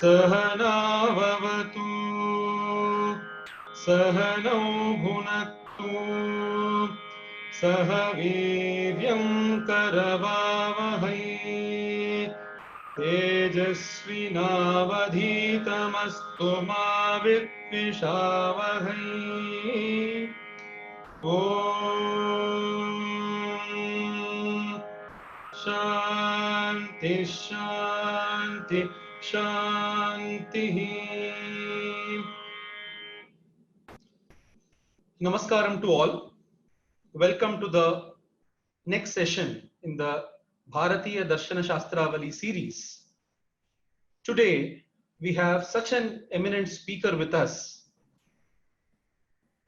सहना भवतु सहनौ भुनक्तु सह वीर्यं करवावहै तेजस्विनावधीतमस्तु मा विद्विषावहै शांति शांति शांति. Namaskaram to all. Welcome to the next session in the Bharatiya Darshana Shastravali series. Today we have such an eminent speaker with us,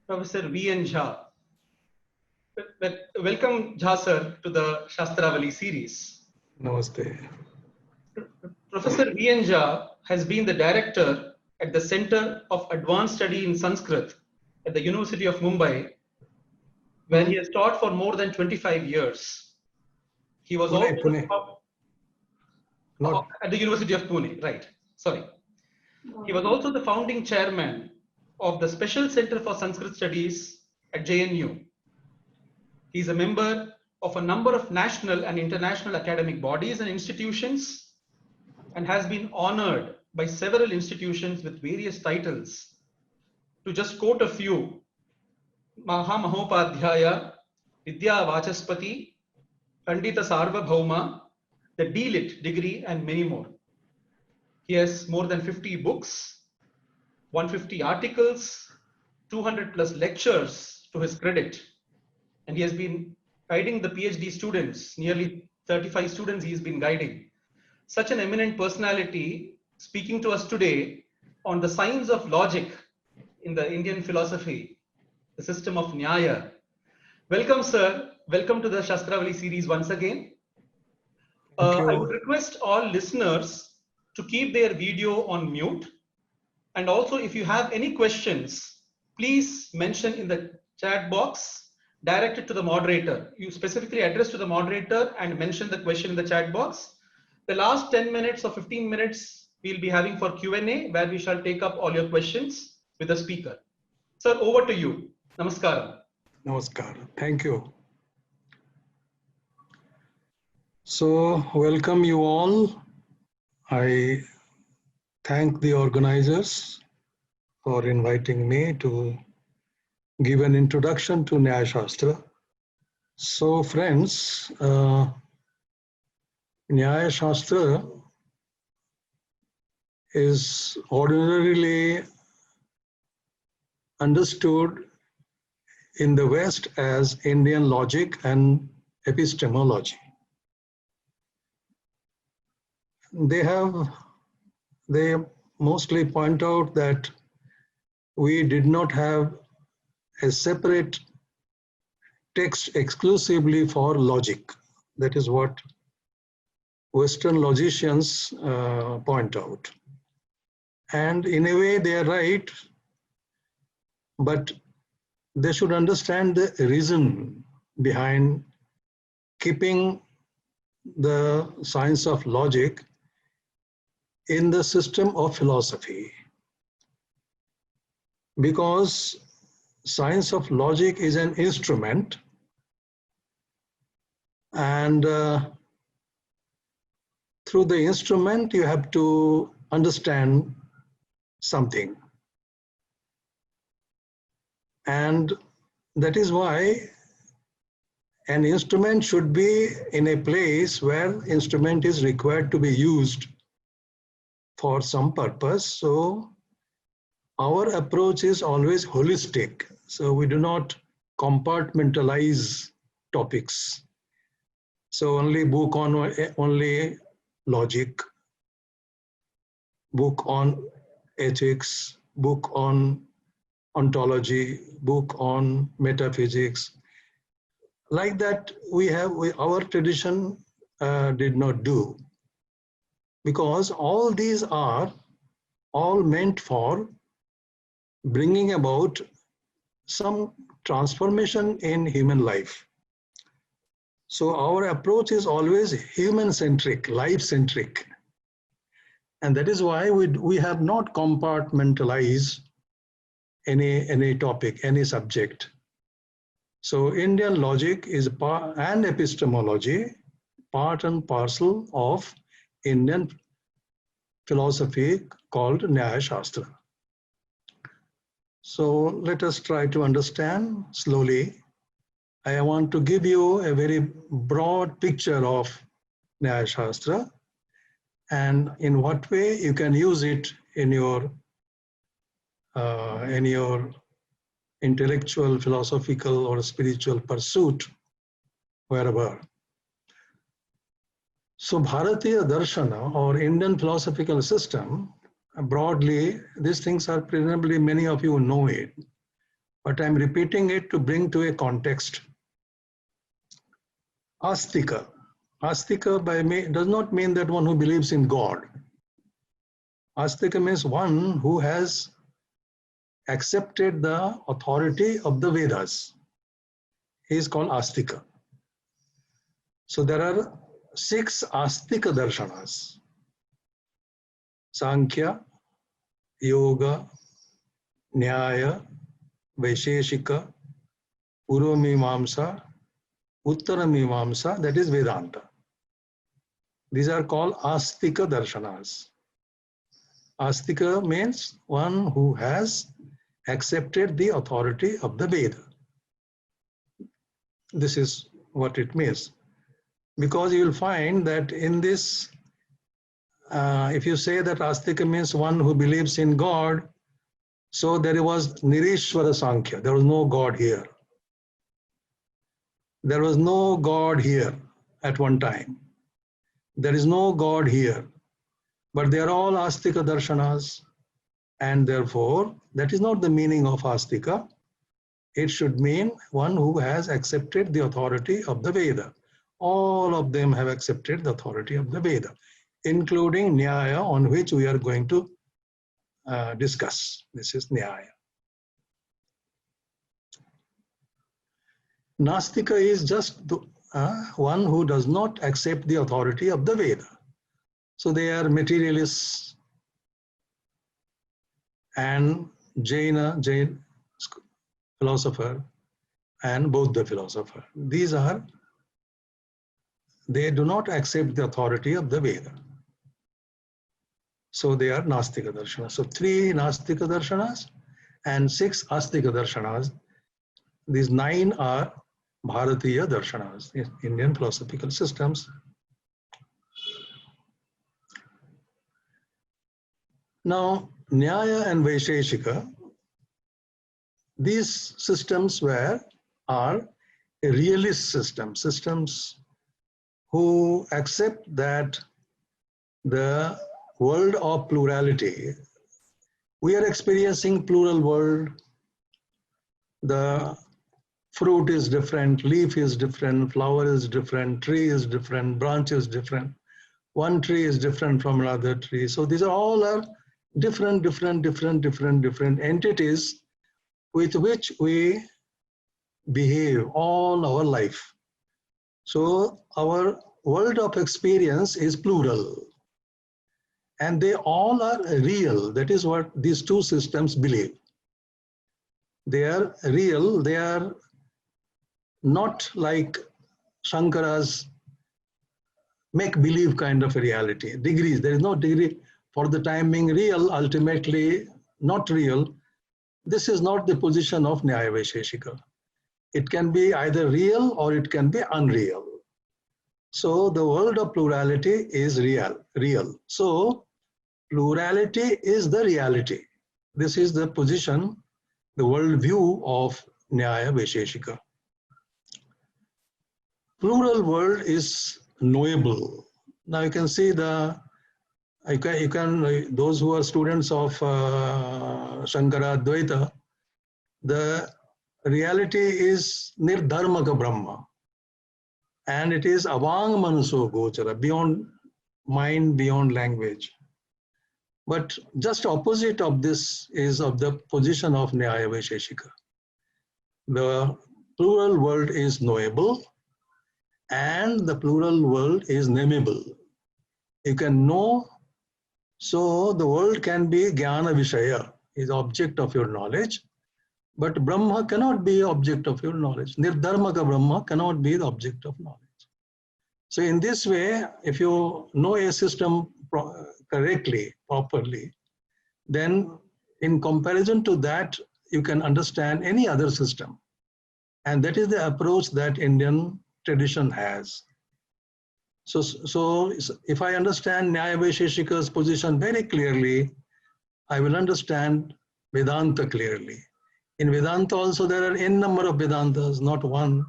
Professor V.N. Jha. Welcome, Jha sir, to the Shastravali series. Namaste. Professor V.N. Jha has been the director at the Center of Advanced Study in Sanskrit at the University of Mumbai, where he has taught for more than 25 years. He was Pune. at the University of Pune, right? Sorry. He was also the founding chairman of the Special Center for Sanskrit Studies at JNU. He is a member of a number of national and international academic bodies and institutions, and has been honored by several institutions with various titles. To just quote a few: Mahamahopadhyaya, Vidya Vachaspati, Pandita Sarvabhauma, the D.Lit degree, and many more. He has more than 50 books, 150 articles, 200 plus lectures to his credit, and he has been guiding the PhD students, nearly 35 students he has been guiding. Such an eminent personality speaking to us today on the science of logic in the Indian philosophy, the system of Nyaya. Welcome, sir. Welcome to the Shastravali series once again. I would request all listeners to keep their video on mute. And also, if you have any questions, please mention in the chat box, direct it to the moderator. You specifically address to the moderator and mention the question in the chat box. The last 10 minutes or 15 minutes we'll be having for Q&A, where we shall take up all your questions with the speaker. Sir, over to you. Namaskaram. Namaskar. Thank you. So, welcome you all. I thank the organizers for inviting me to give an introduction to Nyaya Shastra. So, friends, Nyaya Shastra is ordinarily understood in the West as Indian logic and epistemology. They mostly point out that we did not have a separate text exclusively for logic. That is what Western logicians point out. And in a way they are right, but they should understand the reason behind keeping the science of logic in the system of philosophy. Because science of logic is an instrument, and through the instrument you have to understand something. And that is why an instrument should be in a place where instrument is required to be used for some purpose. So our approach is always holistic. So we do not compartmentalize topics. So only book on only logic, book on ethics, book on ontology, book on metaphysics. Like that, our tradition did not do, because all these are all meant for bringing about some transformation in human life. So our approach is always human-centric, life-centric. And that is why we have not compartmentalized any topic, any subject. So Indian logic is and epistemology, part and parcel of Indian philosophy called Nyaya Shastra. So let us try to understand slowly. I want to give you a very broad picture of Nyaya Shastra and in what way you can use it in your intellectual, philosophical, or spiritual pursuit, wherever. So Bharatiya Darshana or Indian philosophical system, broadly, these things are presumably many of you know it, but I'm repeating it to bring to a context. Astika. Astika by me does not mean that one who believes in God. Astika means one who has accepted the authority of the Vedas. He is called Astika. So there are 6 Astika darshanas: Sankhya, Yoga, Nyaya, Vaisheshika, Purvamimamsa, Uttaramimamsa, that is Vedanta. These are called Astika darshanas. Astika means one who has accepted the authority of the Veda. This is what it means. Because you will find that in this, if you say that Astika means one who believes in God, so there was Nirishwara Sankhya. There was no God here. There was no God here at one time. There is no God here. But they are all Astika darshanas. And therefore, that is not the meaning of Astika. It should mean one who has accepted the authority of the Veda. All of them have accepted the authority of the Veda, including Nyaya, on which we are going to discuss. This is Nyaya. Nastika is just one who does not accept the authority of the Veda. So they are materialists and Jain philosopher and Buddha philosopher. They do not accept the authority of the Veda. So they are Nastika Darshanas. So 3 Nastika Darshanas and 6 Astika Darshanas. These 9 are Bharatiya Darshanas, Indian philosophical systems. Now, Nyaya and Vaisheshika, these systems are realist systems who accept that the world of plurality, we are experiencing plural world. The fruit is different, leaf is different, flower is different, tree is different, branch is different. One tree is different from another tree. So these are all different entities with which we behave all our life. So our world of experience is plural. And they all are real. That is what these 2 systems believe. They are real. They are not like Shankara's make-believe kind of a reality. Degrees. There is no degree for the time being real, ultimately not real. This is not the position of Nyaya Vaisheshika. It can be either real or it can be unreal. So the world of plurality is real. So plurality is the reality. This is the position, the world view of Nyaya Vaisheshika. Plural world is knowable. Now you can see those who are students of Shankara Advaita, the reality is Nirdharmaka Brahma. And it is Avang Manuso Gochara, beyond mind, beyond language. But just opposite of this is of the position of Nyaya Vaisheshika. The plural world is knowable and the plural world is nameable. You can know, so the world can be Jnana Vishaya, is object of your knowledge, but Brahma cannot be object of your knowledge. Nirdharmaka Brahma cannot be the object of knowledge. So in this way, if you know a system correctly, properly, then in comparison to that, you can understand any other system. And that is the approach that Indian tradition has. So if I understand Nyaya Vaisheshika's position very clearly, I will understand Vedanta clearly. In Vedanta also there are n number of Vedantas, not one.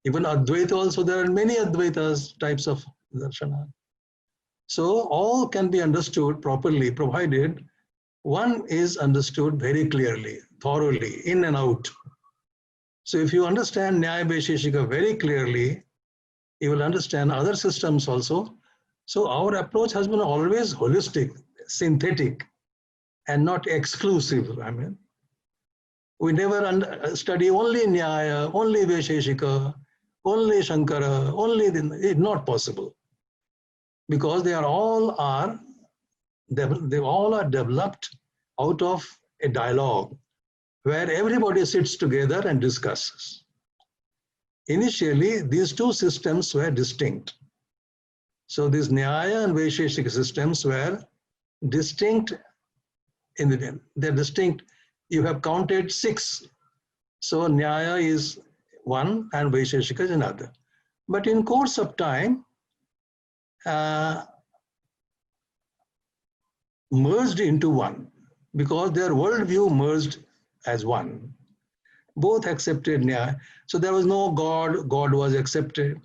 Even Advaita also there are many Advaitas types of darshana. So all can be understood properly, provided one is understood very clearly, thoroughly, in and out. So if you understand Nyaya Vaisheshika very clearly, you will understand other systems also. So our approach has been always holistic, synthetic, and not exclusive. I mean, we never study only Nyaya, only Vaisheshika, only Shankara, only it's not possible, because they all are developed out of a dialogue where everybody sits together and discusses. Initially, these two systems were distinct. So these Nyaya and Vaisheshika systems were distinct. They're distinct. You have counted 6. So Nyaya is one and Vaisheshika is another. But in course of time, merged into one, because their worldview merged as one. Both accepted Nyaya. So there was no God, God was accepted.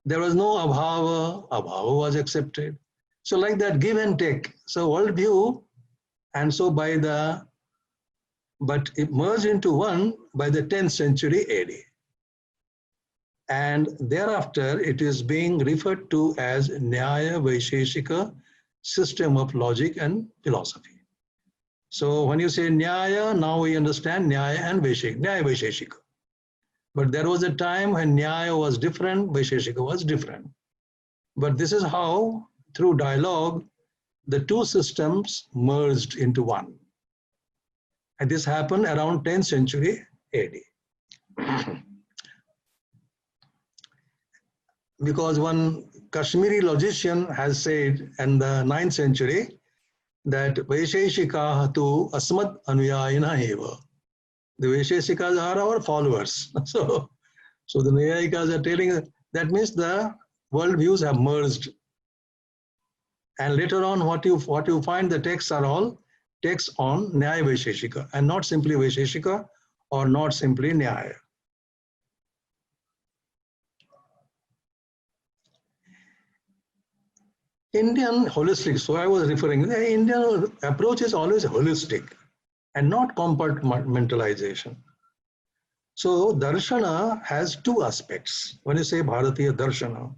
There was no Abhava, Abhava was accepted. So like that, give and take. So worldview, and so but it merged into one by the 10th century AD. And thereafter, it is being referred to as Nyaya Vaisheshika system of logic and philosophy. So when you say Nyaya, now we understand Nyaya and Vaisheshika. But there was a time when Nyaya was different, Vaisheshika was different. But this is how, through dialogue, the two systems merged into one. And this happened around 10th century AD. Because one Kashmiri logician has said in the 9th century that Vaisheshika tu asmat anuyayina eva. The Vaisheshikas are our followers. So the Nyayikas are telling, that means the worldviews have merged. And later on, what you find, the texts are all texts on Nyaya Vaisheshika, and not simply Vaisheshika or not simply Nyaya. Indian holistic, so I was referring, the Indian approach is always holistic and not compartmentalization. So darshana has two aspects. When you say Bharatiya darshana,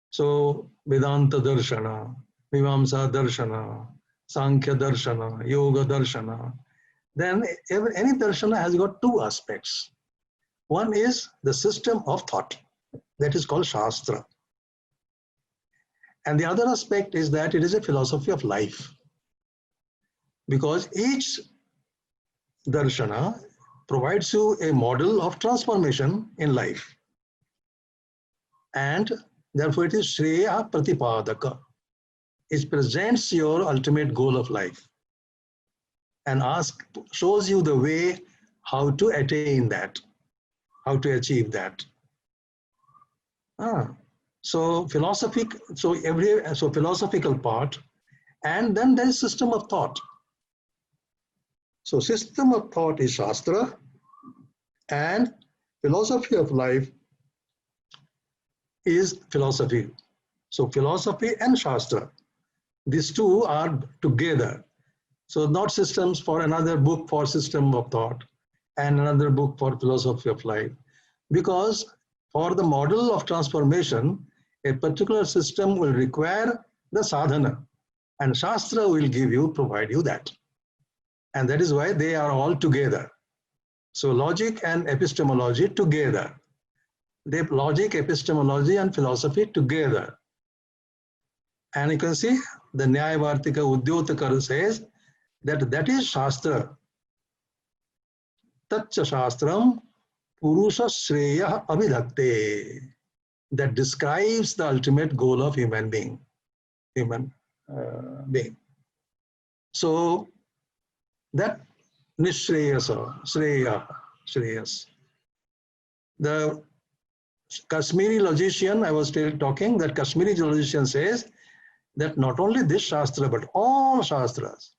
so Vedanta darshana, Mimamsa darshana, Sankhya darshana, Yoga darshana, then any darshana has got two aspects. One is the system of thought, that is called Shastra. And the other aspect is that it is a philosophy of life. Because each darshana provides you a model of transformation in life. And therefore it is Shreya Pratipadaka. It presents your ultimate goal of life and shows you the way how to attain that, how to achieve that. So philosophical part, and then there is system of thought. So system of thought is Shastra, and philosophy of life is philosophy. So philosophy and Shastra, these two are together. So not systems for another book for system of thought and another book for philosophy of life. Because for the model of transformation, a particular system will require the sadhana, and Shastra will provide you that. And that is why they are all together. So logic and epistemology together. They have logic, epistemology, and philosophy together. And you can see the Nyaya-Vartika Udyotakar says that is Shastra. Tatcha Shastram Purusha Shreya Abhidhakte. That describes the ultimate goal of human being. So that Nishreyasa, Shreyas. The Kashmiri logician, I was still talking, that Kashmiri logician says that not only this Shastra, but all Shastras,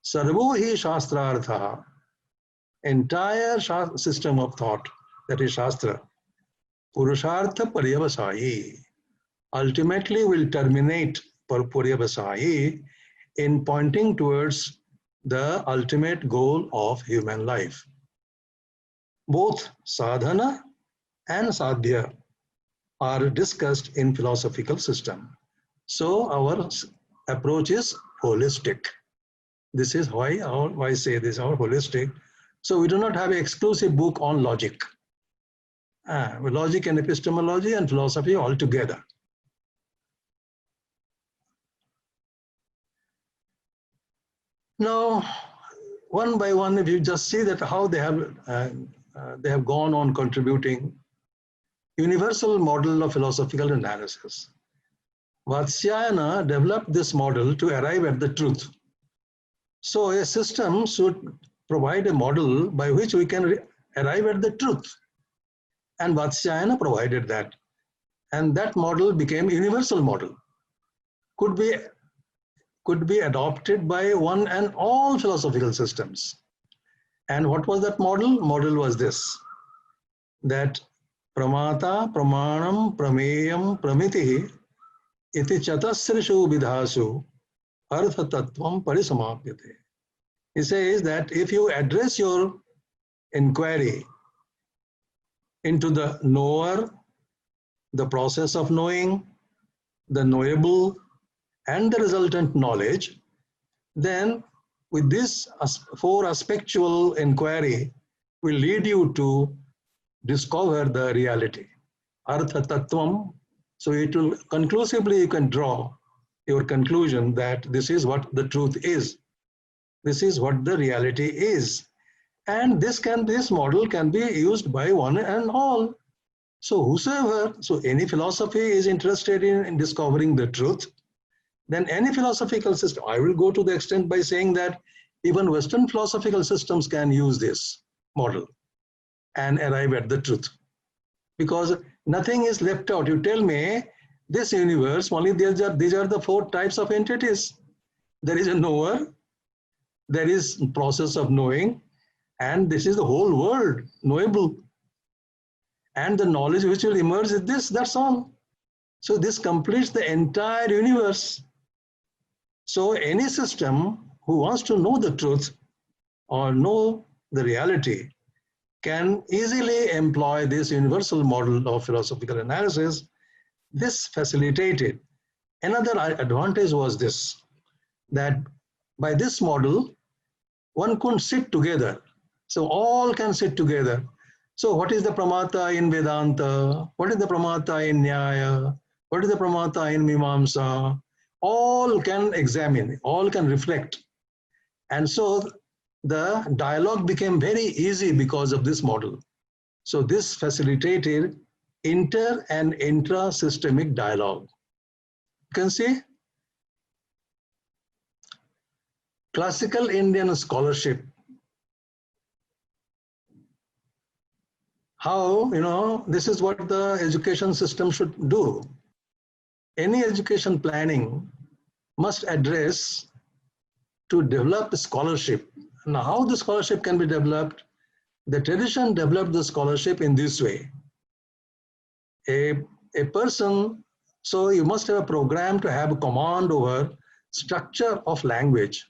Sarvo hi Shastrartha, entire system of thought, that is Shastra, Purushartha Paryavasayi, ultimately will terminate Paryavasayi in pointing towards the ultimate goal of human life. Both sadhana and sadhya are discussed in philosophical system. So our approach is holistic. This is why I say this, our holistic. So we do not have an exclusive book on logic. Logic and epistemology and philosophy all together. Now, one by one, if you just see that how they have gone on contributing universal model of philosophical analysis. Vatsyayana developed this model to arrive at the truth. So a system should provide a model by which we can arrive at the truth. And Vatsyayana provided that. And that model became universal model. Could be adopted by one and all philosophical systems. And what was that model? Model was this, that pramata, pramanam, prameyam, pramitihi, iti chatasrishu vidhasu, artha tattvam parisamapyate. He says that if you address your inquiry into the knower, the process of knowing, the knowable, and the resultant knowledge, then with this four aspectual inquiry will lead you to discover the reality. Artha tattvam. So it will conclusively, you can draw your conclusion that this is what the truth is. This is what the reality is. And this model can be used by one and all. So whosoever, so any philosophy is interested in discovering the truth, then any philosophical system, I will go to the extent by saying that even Western philosophical systems can use this model and arrive at the truth. Because nothing is left out. You tell me this universe, only these are the four types of entities. There is a knower, there is process of knowing, and this is the whole world, knowable. And the knowledge which will emerge is this, that's all. So this completes the entire universe. So any system who wants to know the truth or know the reality can easily employ this universal model of philosophical analysis. This facilitated. Another advantage was this, that by this model, one could sit together. So all can sit together. So what is the pramata in Vedanta? What is the pramata in Nyaya? What is the pramata in Mimamsa? All can examine, all can reflect. And so the dialogue became very easy because of this model. So this facilitated inter and intra-systemic dialogue. You can see classical Indian scholarship. How, this is what the education system should do. Any education planning must address to develop scholarship. Now, how the scholarship can be developed? The tradition developed the scholarship in this way. A person, so you must have a program to have a command over structure of language,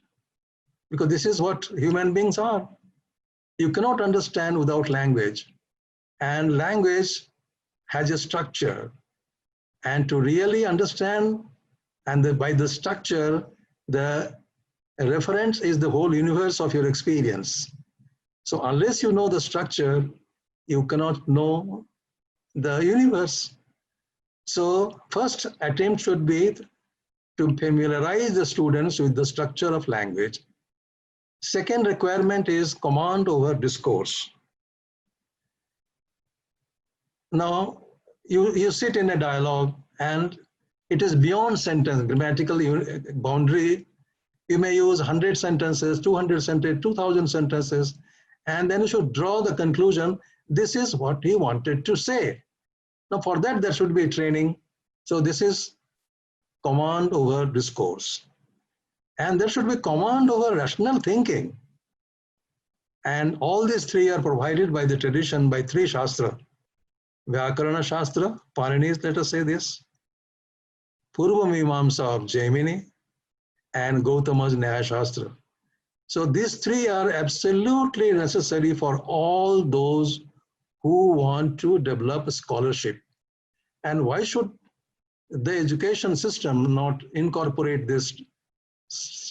because this is what human beings are. You cannot understand without language, and language has a structure. And to really understand, and by the structure, the reference is the whole universe of your experience. So unless you know the structure, you cannot know the universe. So first attempt should be to familiarize the students with the structure of language. Second requirement is command over discourse. Now, you sit in a dialogue and it is beyond sentence, grammatical boundary. You may use 100 sentences, 200 sentences, 2000 sentences, and then you should draw the conclusion, this is what he wanted to say. Now for that, there should be training. So this is command over discourse. And there should be command over rational thinking. And all these three are provided by the tradition by three Shastra. Vyakarana Shastra, Panini's, let us say this, Purva Mimamsa of Jaimini, and Gautama's Nyaya Shastra. So these three are absolutely necessary for all those who want to develop scholarship. And why should the education system not incorporate this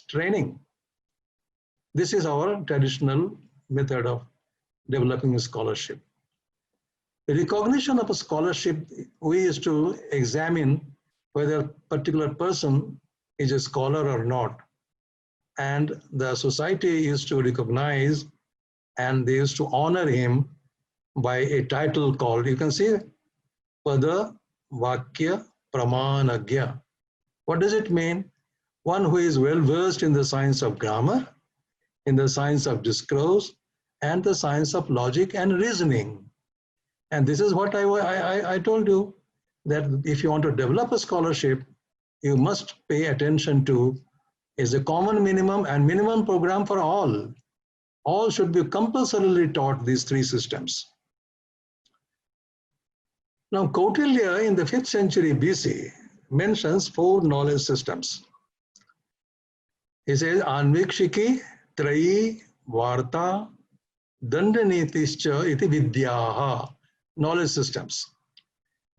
training? This is our traditional method of developing scholarship. The recognition of a scholarship, we used to examine whether a particular person is a scholar or not. And the society used to recognize and they used to honor him by a title called, you can see, Pada Vakya Pramanagya. What does it mean? One who is well versed in the science of grammar, in the science of discourse, and the science of logic and reasoning. And this is what I told you, that if you want to develop a scholarship, you must pay attention to is a common minimum and minimum program for all. All should be compulsorily taught these three systems. Now, Kautilya in the 5th century BC mentions 4 knowledge systems. He says, Anvikshiki, Trayi, Varta, Dandanitischa iti Vidyaha, knowledge systems.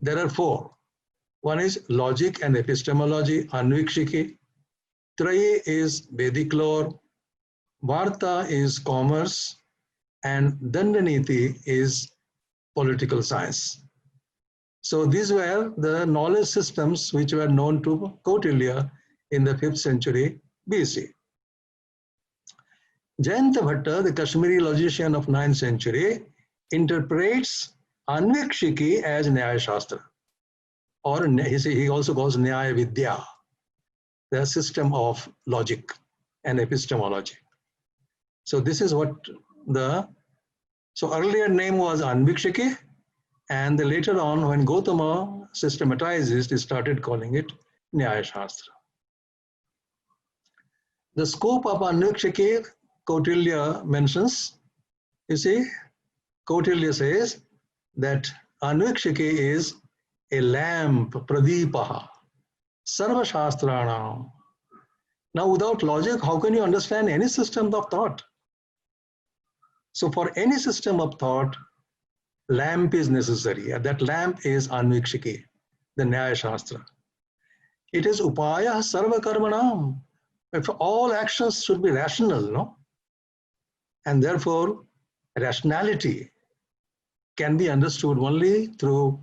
There are 4. One is logic and epistemology, Anvikshiki. Trayi is Vedic lore, Varta is commerce, and Dandaniti is political science. So these were the knowledge systems which were known to Kautilya in the 5th century BC. Jayanta Bhatta, the Kashmiri logician of 9th century, interprets Anvikshiki as Nyaya Shastra, or he also calls Nyaya Vidya, the system of logic and epistemology. So this is what so earlier name was Anvikshiki, and later on when Gautama systematized, he started calling it Nyaya Shastra. The scope of Anvikshiki, Kautilya mentions, you see, Kautilya says that Anvikshiki is a lamp, Pradipaha, Sarva Shastranam. Now, without logic, how can you understand any system of thought? So, for any system of thought, lamp is necessary. And that lamp is Anvikshiki, the Nyaya Shastra. It is Upaya Sarva Karmanam. If all actions should be rational, no? And therefore, rationality can be understood only through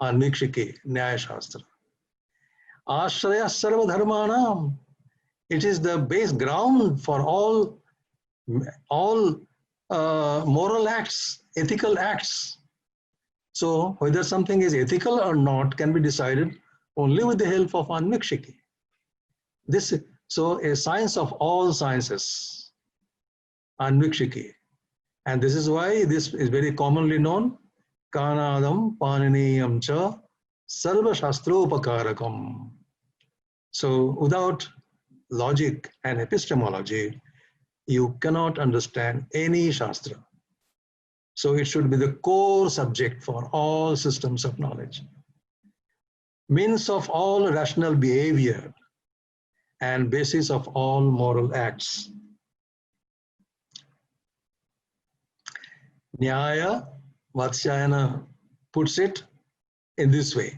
Anvikshiki, Nyaya Shastra. Ashraya Sarva Dharmanam. It is the base ground for all moral acts, ethical acts. So whether something is ethical or not can be decided only with the help of Anvikshiki. So a science of all sciences, Anvikshiki. And this is why this is very commonly known, Kanadam Paniniyam cha Sarva Shastropakarakam. So without logic and epistemology, you cannot understand any Shastra. So it should be the core subject for all systems of knowledge. Means of all rational behavior and basis of all moral acts. Nyaya Vatsyayana puts it in this way.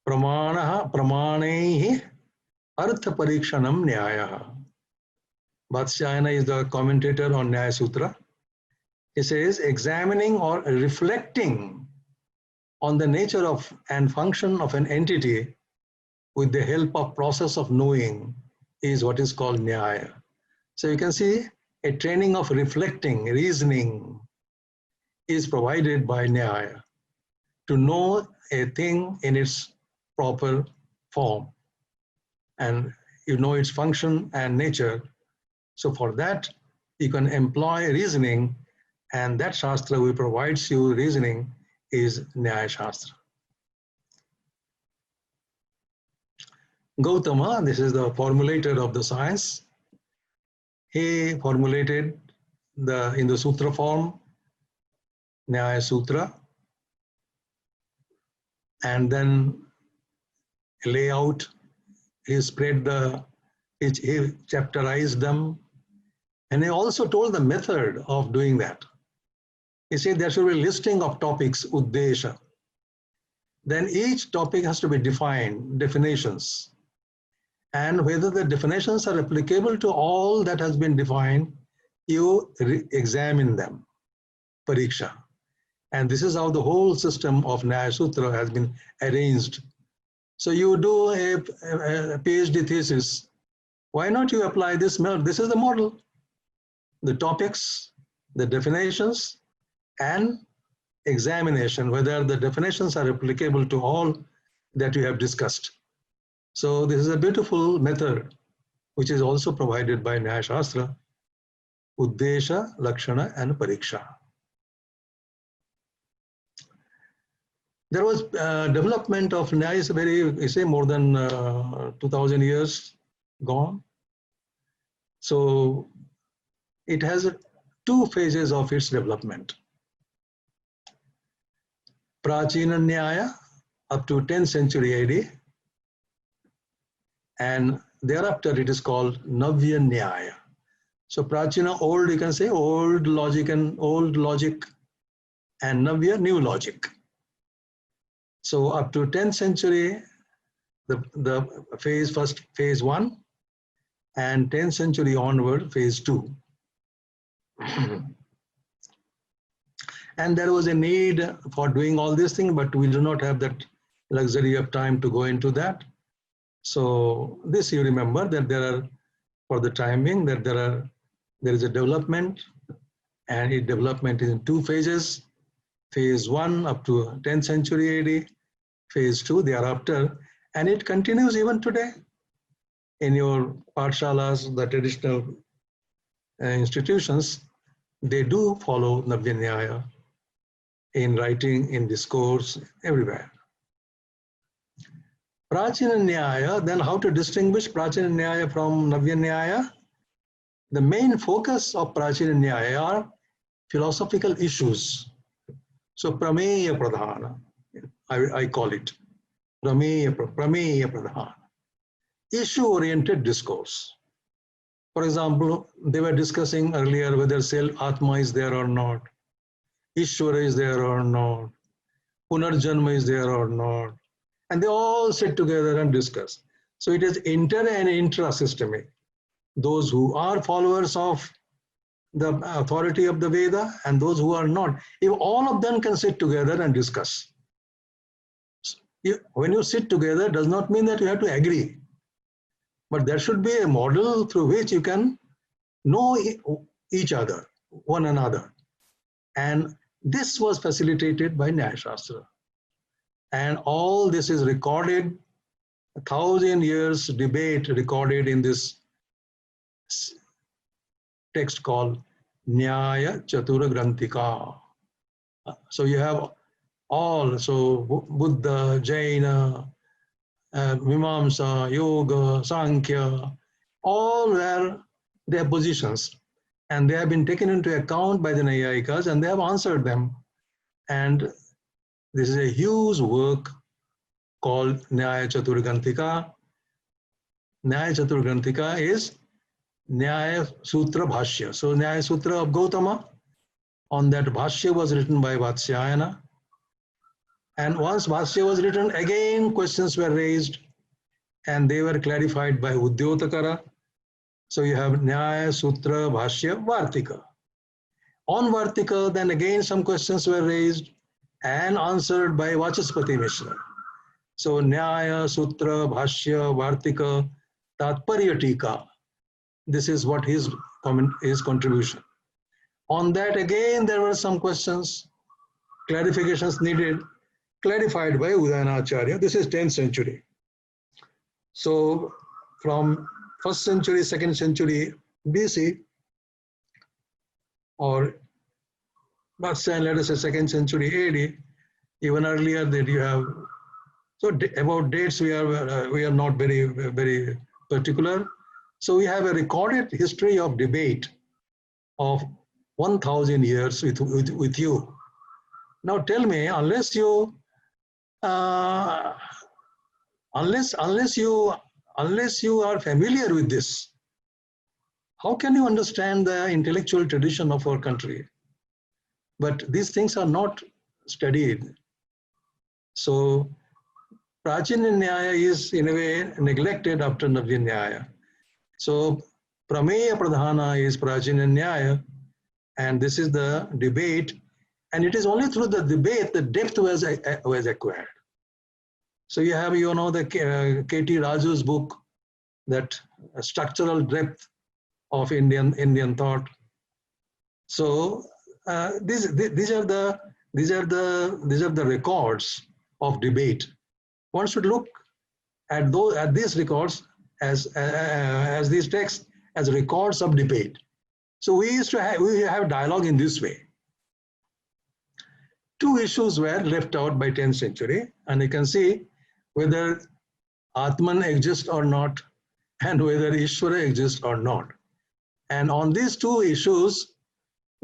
Pramanaha pramanaihi artha parikshanam nyayaha. Vatsyayana is the commentator on Nyaya Sutra. He says, examining or reflecting on the nature of and function of an entity with the help of process of knowing is what is called Nyaya. So you can see a training of reflecting, reasoning is provided by Nyaya to know a thing in its proper form, and you know its function and nature. So for that, you can employ reasoning, and that Shastra which provides you reasoning is Nyaya Shastra. Gautama, this is the formulator of the science. He formulated in the sutra form, Nyaya Sutra, and then layout. He spread he chapterized them, and he also told the method of doing that. He said there should be a listing of topics, Uddesha. Then each topic has to be defined, definitions. And whether the definitions are applicable to all that has been defined, you examine them, pariksha. And this is how the whole system of Nyaya Sutra has been arranged. So you do a PhD thesis. Why not you apply this model? This is the model. The topics, the definitions, and examination, whether the definitions are applicable to all that you have discussed. So this is a beautiful method, which is also provided by Nyaya Shastra, Uddesha, Lakshana, and Pariksha. There was development of Nyaya is very, you say, more than 2000 years gone. So it has two phases of its development. Prachina Nyaya up to 10th century AD, and thereafter it is called Navya Nyaya. So Prachina, old, you can say old logic, and Navya, new logic. So up to 10th century, the phase 1, and 10th century onward, phase 2. And there was a need for doing all these things, but we do not have that luxury of time to go into that. So this, you remember that there are, for the time being, that there is a development, and its development is in two phases. Phase 1 up to 10th century AD, phase 2 thereafter, and it continues even today. In your pathshalas, the traditional institutions, they do follow Navya Nyaya in writing, in discourse, everywhere. Prachina Nyaya, then how to distinguish Prachina Nyaya from Navya Nyaya? The main focus of Prachina Nyaya are philosophical issues. So Prameya Pradhana, I call it. Prameya Pradhana. Issue-oriented discourse. For example, they were discussing earlier whether Atma is there or not, Ishvara is there or not, Punarjanma is there or not, and they all sit together and discuss. So it is inter and intra-systemic. Those who are followers of the authority of the Veda and those who are not, if all of them can sit together and discuss. When you sit together, does not mean that you have to agree, but there should be a model through which you can know each other, one another. And this was facilitated by Nyaya Shastra. And all this is recorded, 1,000 years debate recorded in this text called Nyaya Chatura Granthika. So you have all, so Buddha, Jaina, Mimamsa, Yoga, Sankhya, all were their positions, and they have been taken into account by the Naiyayikas, and they have answered them. And this is a huge work called Nyaya Chatura Granthika. Nyaya Chatura Granthika is Nyaya Sutra Bhashya. So Nyaya Sutra of Gautama, on that Bhashya was written by Vatsyayana. And once Bhashya was written, again questions were raised, and they were clarified by Uddyotakara. So you have Nyaya Sutra Bhashya Vartika. On Vartika, then again some questions were raised, and answered by Vachaspati Mishra. So Nyaya, Sutra, Bhashya, Vartika, Tatparya Tika. This is what his contribution. On that again there were some questions, clarifications needed, clarified by Udayanacharya. This is 10th century. So from 1st century, 2nd century BC, or let us say 2nd century AD, even earlier that you have. So about dates we are not very particular. So we have a recorded history of debate of 1,000 years with you. Now tell me, unless you are familiar with this, how can you understand the intellectual tradition of our country? But these things are not studied. So Prachina Nyaya is in a way neglected after Navya Nyaya. So Prameya Pradhana is Prachina Nyaya, and this is the debate, and it is only through the debate the depth was acquired. So you have, the K.T. Raju's book, that structural depth of Indian thought. So these are the records of debate. One should look at these records as these texts as records of debate. So we have dialogue in this way. Two issues were left out by 10th century, and you can see whether Atman exists or not, and whether Ishvara exists or not. And on these two issues,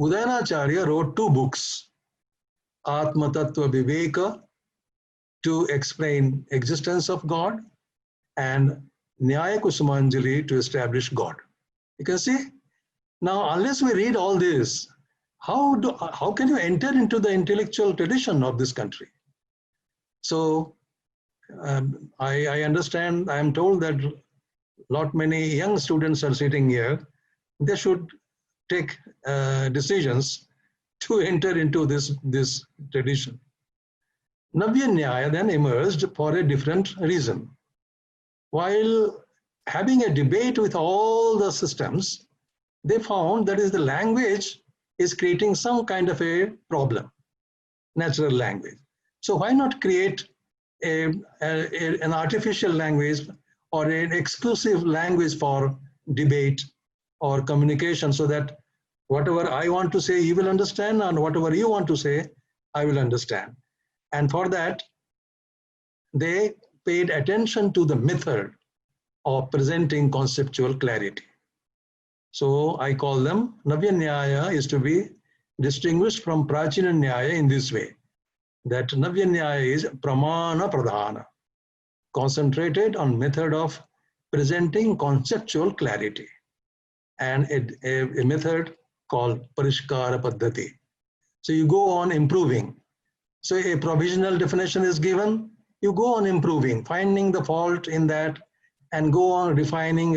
Udayanacharya wrote 2 books, Atma Tattva Viveka, to explain existence of God, and Nyaya Kusumanjali, to establish God. You can see, now unless we read all this, how can you enter into the intellectual tradition of this country? So I understand, I am told that many young students are sitting here. They should take decisions to enter into this tradition. Navya Nyaya then emerged for a different reason. While having a debate with all the systems, they found that the language is creating some kind of a problem, natural language. So why not create an artificial language or an exclusive language for debate or communication, so that whatever I want to say you will understand, and whatever you want to say I will understand. And for that, they paid attention to the method of presenting conceptual clarity. So I call them, Navya Nyaya is to be distinguished from Prachina Nyaya in this way, that Navya Nyaya is Pramana Pradhana, concentrated on method of presenting conceptual clarity, and a method called Parishkara Paddhati. So you go on improving. So a provisional definition is given, you go on improving, finding the fault in that, and go on refining.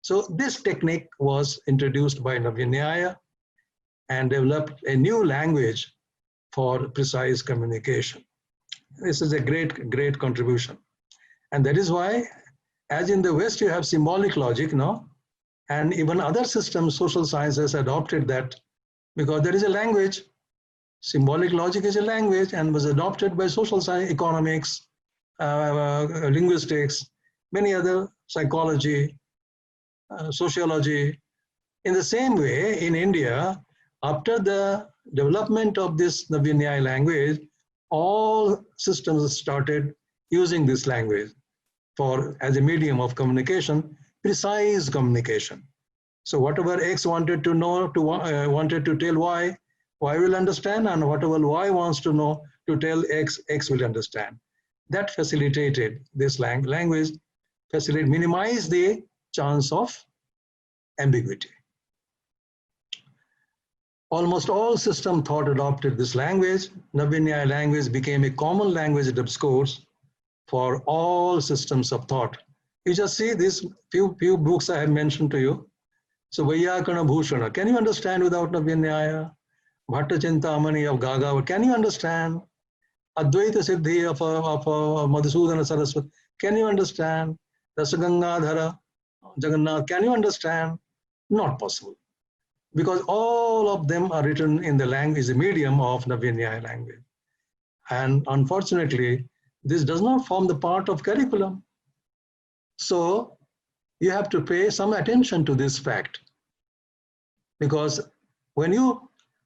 So this technique was introduced by Navya Nyaya and developed a new language for precise communication. This is a great contribution. And that is why, as in the West, you have symbolic logic now, and even other systems, social sciences adopted that, because there is a language. Symbolic logic is a language and was adopted by social science, economics, linguistics, many other, psychology, sociology. In the same way, in India, after the development of this Navya Nyaya language, all systems started using this language as a medium of communication, precise communication. So whatever X wanted to know, wanted to tell Y will understand, and whatever Y wants to know to tell X will understand. That facilitated this language, minimized the chance of ambiguity. Almost all system thought adopted this language. Navya Nyaya language became a common language discourse for all systems of thought. You just see these few books I have mentioned to you. So Vaiyakana Bhushana, can you understand without Navya Nyaya? Bhatta Chintamani of Gaga. Can you understand? Advaita Siddhi of Madhusudana Saraswati. Can you understand? Rasagangadhara, Jagannath. Can you understand? Not possible. Because all of them are written in the language, the medium of Navya Nyaya language. And unfortunately, this does not form the part of curriculum. So you have to pay some attention to this fact. Because when a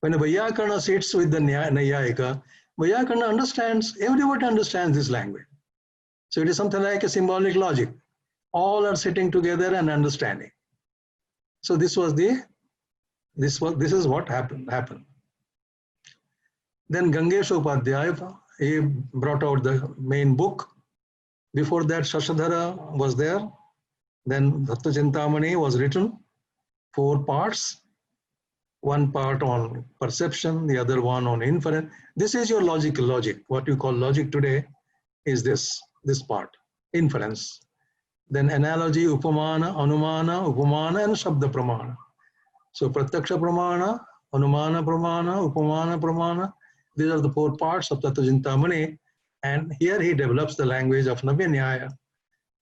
Vaiyakarana sits with the Nayayika, Vaiyakarana understands, everybody understands this language. So it is something like a symbolic logic. All are sitting together and understanding. So this is what happened. Then Gangesha Upadhyaya, he brought out the main book. Before that, Shashadhara was there. Then Bhatta Chintamani was written, 4 parts. One part on perception, the other one on inference. This is your logic. What you call logic today is this part, inference. Then analogy, upamana, anumana, upamana, and shabda pramana. So pratyaksha pramana, anumana pramana, upamana pramana. These are the 4 parts of Tattva Chintamani. And here he develops the language of Navya Nyaya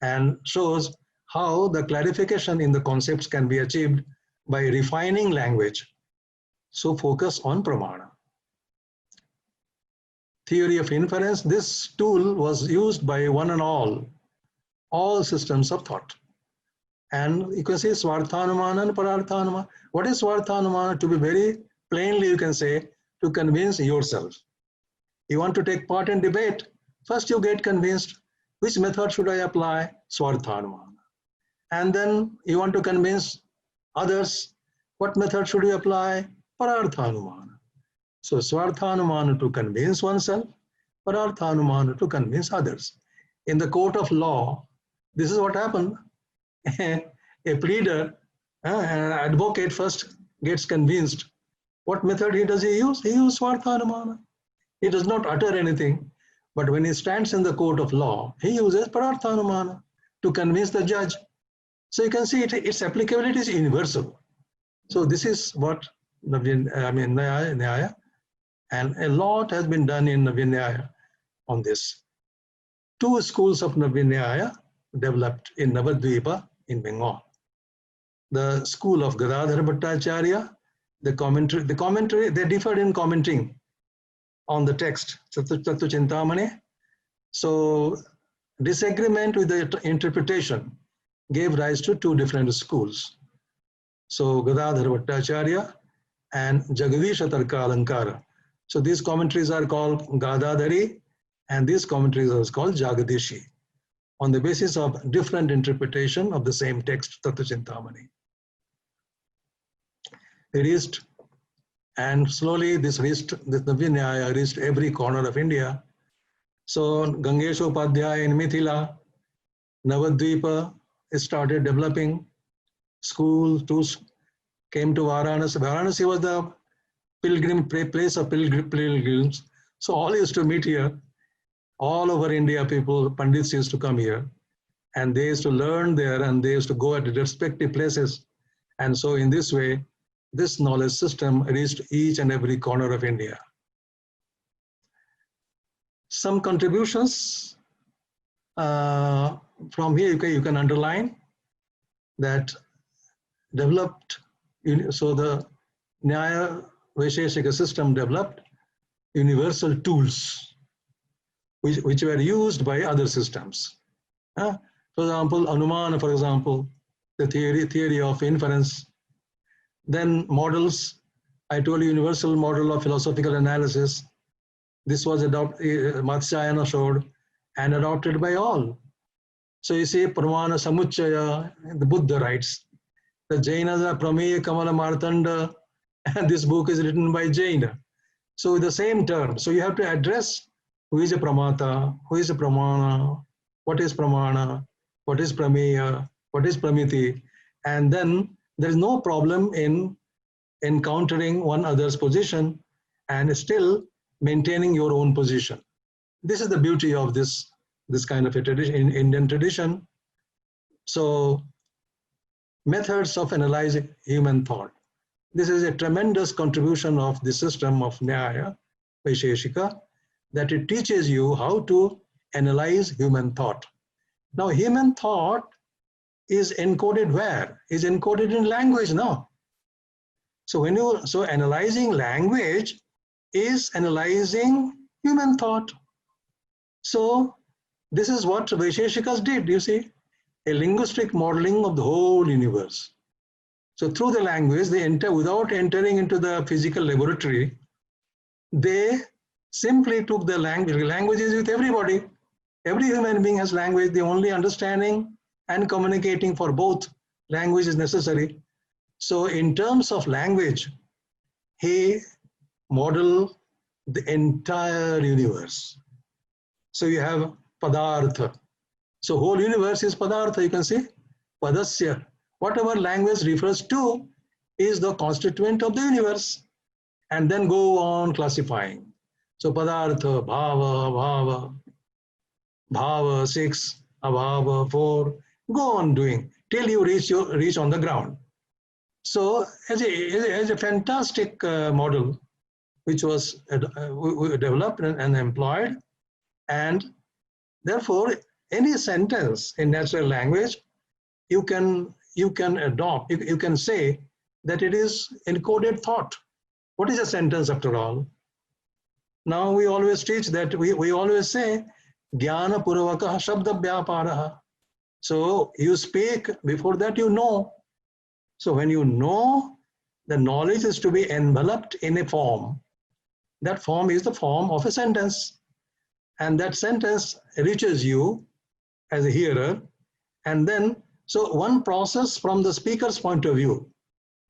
and shows how the clarification in the concepts can be achieved by refining language. So focus on pramana. Theory of inference, this tool was used by one and all systems of thought. And you can say Swarthanumana and Pararthanumana. What is Swarthanumana? To be very plainly, you can say, to convince yourself. You want to take part in debate, first you get convinced, which method should I apply? Swarthanumana. And then you want to convince others, what method should you apply? Pararthanumana. So Swarthanumana to convince oneself, Pararthanumana to convince others. In the court of law, this is what happened. A pleader, an advocate first gets convinced. What method does he use? He uses Swarthanumana. He does not utter anything, but when he stands in the court of law, he uses Pararthanumana to convince the judge. So you can see its applicability is universal. So this is what Nyaya, and a lot has been done in Navya Nyaya on this. 2 schools of Navya Nyaya developed in Navadvipa in Bengal. The school of Gadadhara Bhattacharya, the commentary, they differed in commenting on the text, Tattva Chintamani. So disagreement with the interpretation gave rise to 2 different schools. So Gadadhara Bhattacharya and Jagdisha Tarka Alankara. So these commentaries are called Gadadhari and these commentaries are called Jagadishi, on the basis of different interpretation of the same text, Tattva Chintamani. They reached, and slowly this Navya Nyaya reached every corner of India. So Gangesha Upadhyaya in Mithila, Navadvipa started developing. Schools came to Varanasi. Varanasi was the place of pilgrims. So all used to meet here. All over India, Pandits used to come here. And they used to learn there and they used to go at the respective places. And so in this way, this knowledge system reached each and every corner of India. Some contributions from here you can underline that developed, so the Nyaya Vaisheshika system developed universal tools which were used by other systems. For example, Anumana, for example, the theory of inference. Then models, I told you, universal model of philosophical analysis. This was adopted, Matsyayana showed, and adopted by all. So you see, Pramana Samuchaya, the Buddha writes. The Jainas are Prameya Kamala Martanda, and this book is written by Jaina. So the same term. So you have to address who is a Pramata, who is a Pramana, what is Pramana, what is Prameya, what is Pramiti, and then there is no problem in encountering one other's position and still maintaining your own position. This is the beauty of this kind of a tradition, in Indian tradition. So methods of analyzing human thought. This is a tremendous contribution of the system of Nyaya, Vaisheshika, that it teaches you how to analyze human thought. Now, human thought is encoded where? Is encoded in language now. So analyzing language is analyzing human thought. So this is what Vaisheshikas did, you see, a linguistic modeling of the whole universe. So through the language, they enter, without entering into the physical laboratory, they simply took the language. Language is with everybody. Every human being has language. The only understanding and communicating for both language is necessary. So in terms of language, he modeled the entire universe. So you have Padartha. So whole universe is Padartha, you can see. Padasya. Whatever language refers to is the constituent of the universe. And then go on classifying. So Padartha, Bhava, Bhava 6, Abhava 4, go on doing till you reach on the ground. So as a fantastic model which was developed and employed, and therefore any sentence in natural language you can adopt, you can say that it is encoded thought. What is a sentence after all? Now we always teach that, we always say Jnana Purvakaha Shabda Vyaparaha. So you speak, before that you know. So when you know, the knowledge is to be enveloped in a form. That form is the form of a sentence. And that sentence reaches you as a hearer. And then, so one process from the speaker's point of view.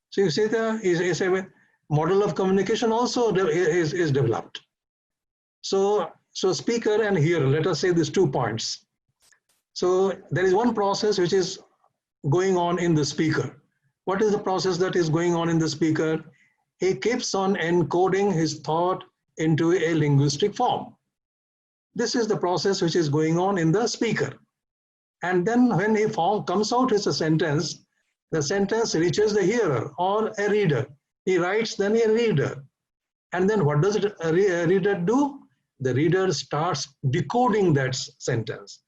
So you see is a model of communication also is developed. So speaker and hearer, let us say these 2 points. So there is one process which is going on in the speaker. What is the process that is going on in the speaker? He keeps on encoding his thought into a linguistic form. This is the process which is going on in the speaker. And then when he comes out with a sentence, the sentence reaches the hearer or a reader. He writes, then a reader. And then what does a reader do? The reader starts decoding that sentence.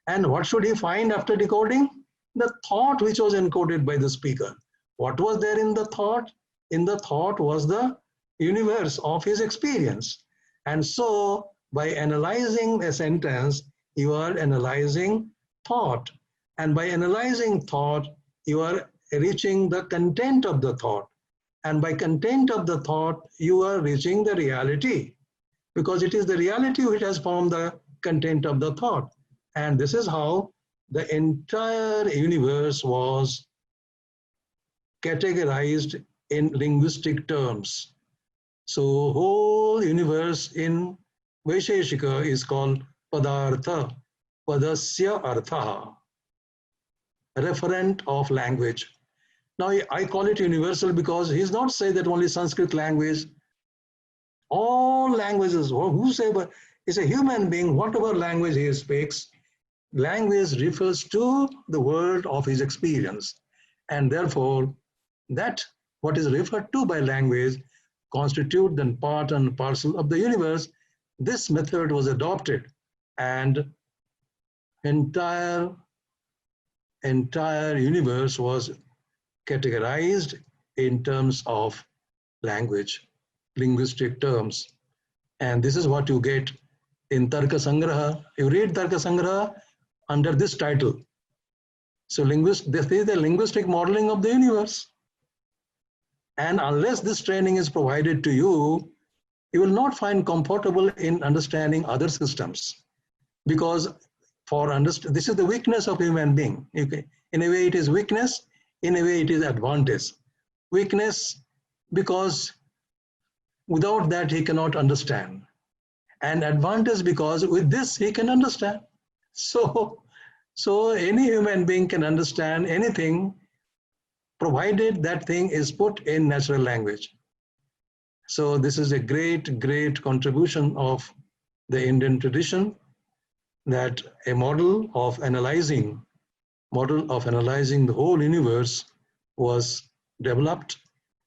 And what should he find after decoding? The thought which was encoded by the speaker. What was there in the thought? In the thought was the universe of his experience. And so by analyzing a sentence, you are analyzing thought. And by analyzing thought, you are reaching the content of the thought. And by content of the thought, you are reaching the reality. Because it is the reality which has formed the content of the thought. And this is how the entire universe was categorized in linguistic terms. So whole universe in Vaisheshika is called Padartha, Padasya Artha, referent of language. Now I call it universal because he's not saying that only Sanskrit language, all languages, who say, but it's a human being, whatever language he speaks, language refers to the world of his experience. And therefore, that what is referred to by language constitute then part and parcel of the universe. This method was adopted and entire universe was categorized in terms of language, linguistic terms. And this is what you get in Tarka Sangraha. You read Tarka Sangraha under this title. So this is the linguistic modeling of the universe. And unless this training is provided to you, you will not find comfortable in understanding other systems. Because this is the weakness of human being. Okay. In a way it is weakness, in a way it is advantage. Weakness because without that he cannot understand. And advantage because with this he can understand. So any human being can understand anything provided that thing is put in natural language. So this is a great contribution of the Indian tradition, that a model of analyzing the whole universe was developed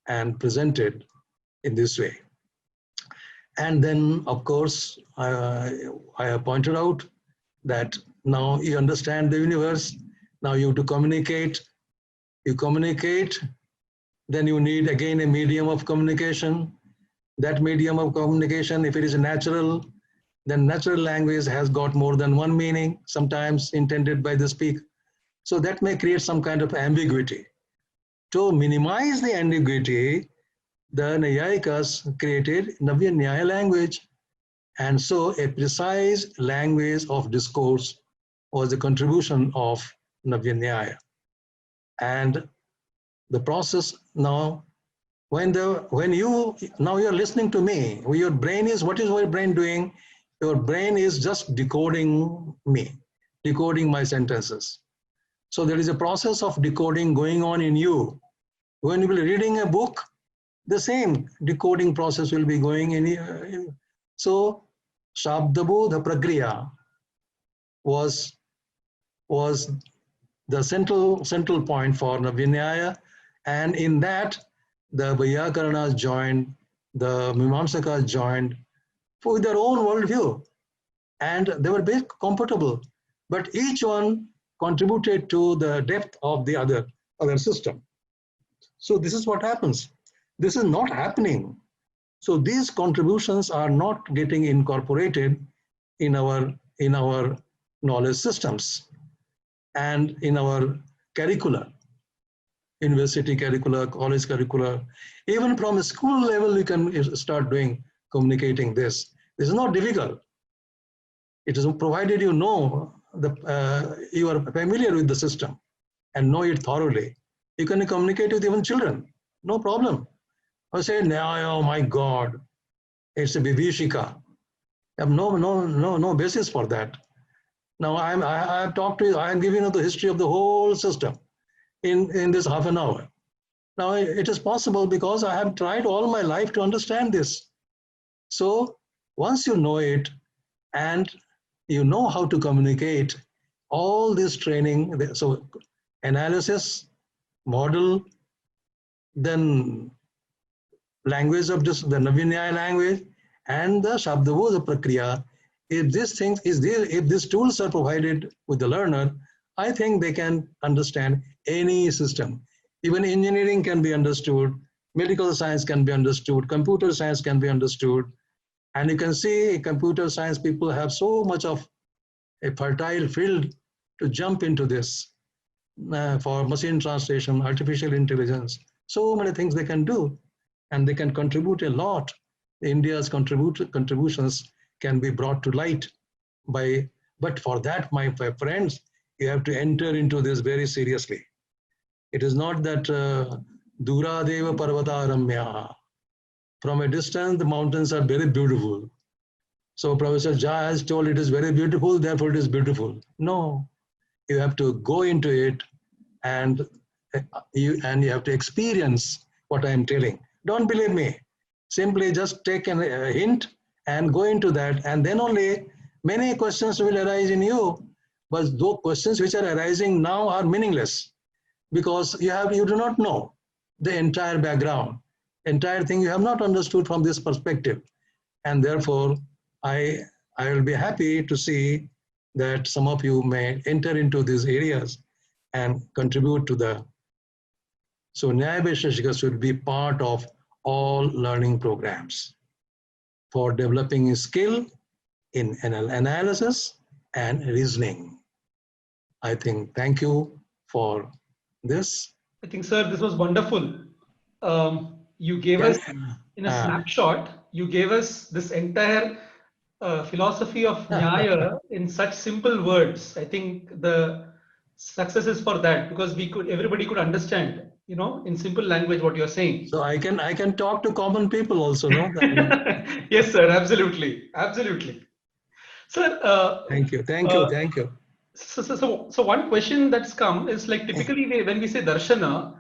and presented in this way. And then, of course, I have pointed out that now you understand the universe. Now you have to communicate. You communicate, then you need again a medium of communication. That medium of communication, if it is natural, then natural language has got more than one meaning, sometimes intended by the speaker. So that may create some kind of ambiguity. To minimize the ambiguity, the Nayayikas created Navya Nyaya language. And so a precise language of discourse was the contribution of Navya Nyaya. And the process now, when you are listening to me, your brain is, what is your brain doing? Your brain is just decoding me, decoding my sentences. So there is a process of decoding going on in you. When you will be reading a book, the same decoding process will be going in. So Shabdabodha Prakriya was the central point for Navya Nyaya, and in that the Vyakarnas joined, the Mimamsakas joined with their own worldview, and they were very comfortable, but each one contributed to the depth of the other system. So this is what happens. This is not happening. So these contributions are not getting incorporated in our knowledge systems and in our curricula, university curricula, college curricula. Even from a school level, you can start communicating this. This is not difficult. It is provided you know you are familiar with the system and know it thoroughly. You can communicate with even children, no problem. I say, oh my God, it's a Vibhishika. I have no basis for that. Now I have talked to you, I am giving you the history of the whole system in this half an hour. Now it is possible because I have tried all my life to understand this. So once you know it and you know how to communicate, all this training, so analysis, model, then language of this, the Navya Nyaya language, and the Shabdabodha Prakriya. If these tools are provided with the learner, I think they can understand any system. Even engineering can be understood, medical science can be understood, computer science can be understood. And you can see computer science people have so much of a fertile field to jump into this for machine translation, artificial intelligence, so many things they can do, and they can contribute a lot. India's contributions can be brought to light but for that, my friends, you have to enter into this very seriously. It is not that Dura Deva Parvata Ramya. From a distance, the mountains are very beautiful. So Professor Jha has told it is very beautiful, therefore it is beautiful. No, you have to go into it and you have to experience what I am telling. Don't believe me. Simply just take a hint and go into that, and then only many questions will arise in you. But those questions which are arising now are meaningless because you do not know the entire background, entire thing you have not understood from this perspective. And therefore, I will be happy to see that some of you may enter into these areas and contribute to the. So Nyaya Vaisheshika should be part of all learning programs for developing a skill in analysis and reasoning. I think, thank you for this. I think, sir, this was wonderful. You gave us, in a snapshot, you gave us this entire philosophy of Nyaya in such simple words. I think the success is for that because everybody could understand, in simple language what you're saying. So I can talk to common people also, no? Yes, sir, absolutely. Absolutely. Sir, thank you. So one question that's come is like typically when we say darshana,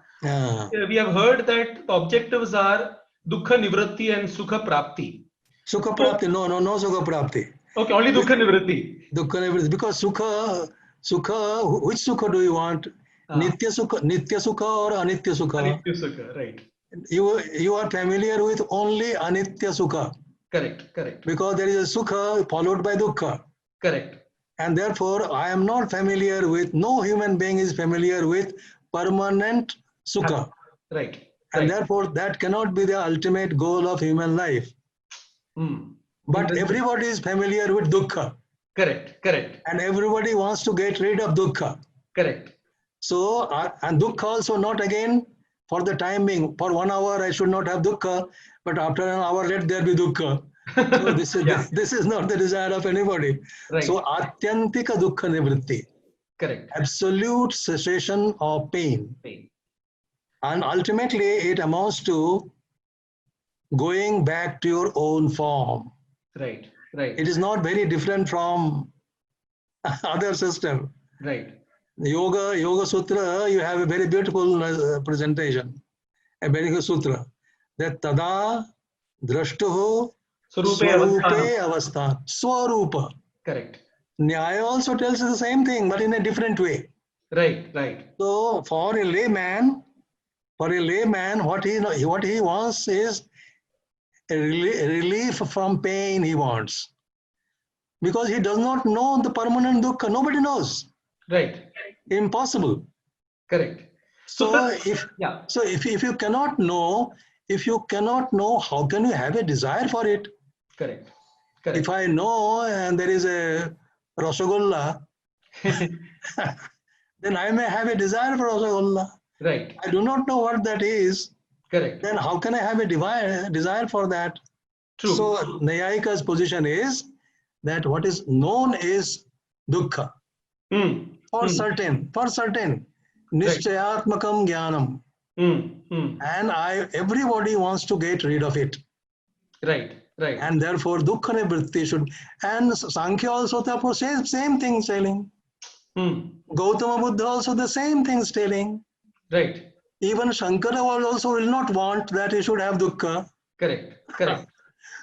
we have heard that the objectives are dukkha nivritti and sukha prapti. Sukha prapti, no sukha prapti. Okay, only dukkha nivritti. Dukkha nivritti, because sukha, which sukha do you want? Nitya sukha or anitya sukha? Anitya sukha, right. you are familiar with only anitya sukha, Correct. Correct. because there is a sukha followed by dukkha. Correct. And therefore, I am not familiar with, no human being is familiar with permanent sukha. Right. And Right. therefore, that cannot be the ultimate goal of human life. But Interesting. everybody is familiar with dukkha. Correct. Correct. And everybody wants to get rid of dukkha. Correct. So, and dukkha also not again for the time being. For 1 hour, I should not have dukkha, but after an hour, let there be dukkha. So this is Yeah. this is not the desire of anybody. Right. So atyantika dukkha nivritti, Correct. absolute cessation of pain. Pain. And ultimately, it amounts to going back to your own form. Right. Right. It is not very different from other system. Right. Yoga Sutra, you have a very beautiful presentation, a very good sutra. That tada drashtuho Swarupe swarupe avastha. Swarupa. Correct. Nyaya also tells you the same thing, but in a different way. Right. Right. So for a layman, what he wants is a relief from pain. He wants, because he does not know the permanent dukkha. Nobody knows. Right. Impossible. Correct. So yeah. if you cannot know, how can you have a desire for it? Correct. Correct. If I know and there is a Rasgulla, then I may have a desire for Rasgulla. Right. I do not know what that is. Correct. Then how can I have a desire for that? True. So Nayayika's position is that what is known is dukkha. For certain, nishchayatmakam jnanam. And everybody wants to get rid of it. Right. Right. And therefore dukkha nivritti should. And Sankhya also therefore says same thing telling. Gautama Buddha also the same things telling. Right. Even Shankara also will not want that he should have dukkha. Correct. Correct.